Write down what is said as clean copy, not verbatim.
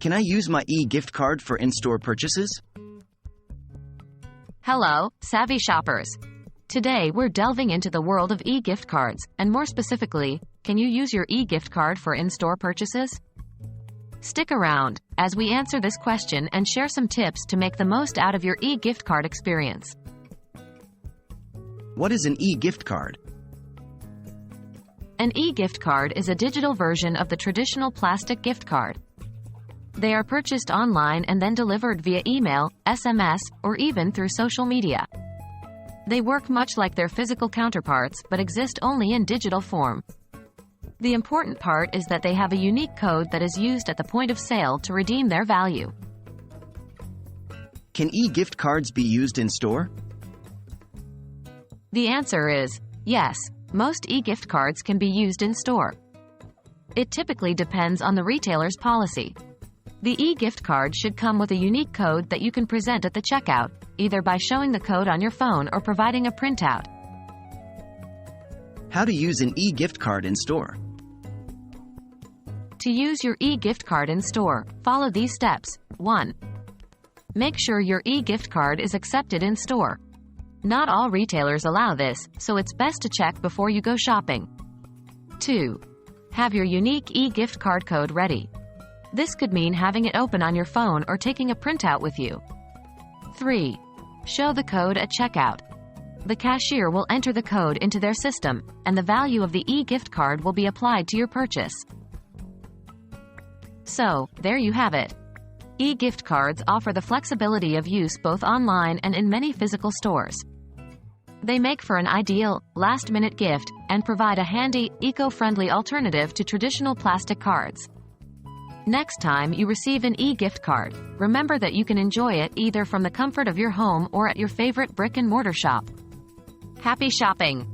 Can I use my e-gift card for in-store purchases? Hello, savvy shoppers. Today we're delving into the world of e-gift cards, and more specifically, can you use your e-gift card for in-store purchases? Stick around as we answer this question and share some tips to make the most out of your e-gift card experience. What is an e-gift card? An e-gift card is a digital version of the traditional plastic gift card. They are purchased online and then delivered via email, SMS, or even through social media. They work much like their physical counterparts but exist only in digital form. The important part is that they have a unique code that is used at the point of sale to redeem their value. Can e-gift cards be used in store? The answer is yes. Most e-gift cards can be used in store. It typically depends on the retailer's policy. The e-gift card should come with a unique code that you can present at the checkout, either by showing the code on your phone or providing a printout. How to use an e-gift card in store? To use your e-gift card in store, follow these steps. 1. Make sure your e-gift card is accepted in store. Not all retailers allow this, so it's best to check before you go shopping. 2. Have your unique e-gift card code ready. This could mean having it open on your phone or taking a printout with you. 3. Show the code at checkout. The cashier will enter the code into their system, and the value of the e-gift card will be applied to your purchase. So, there you have it. E-gift cards offer the flexibility of use both online and in many physical stores. They make for an ideal, last-minute gift, and provide a handy, eco-friendly alternative to traditional plastic cards. Next time you receive an e-gift card, remember that you can enjoy it either from the comfort of your home or at your favorite brick-and-mortar shop. Happy shopping!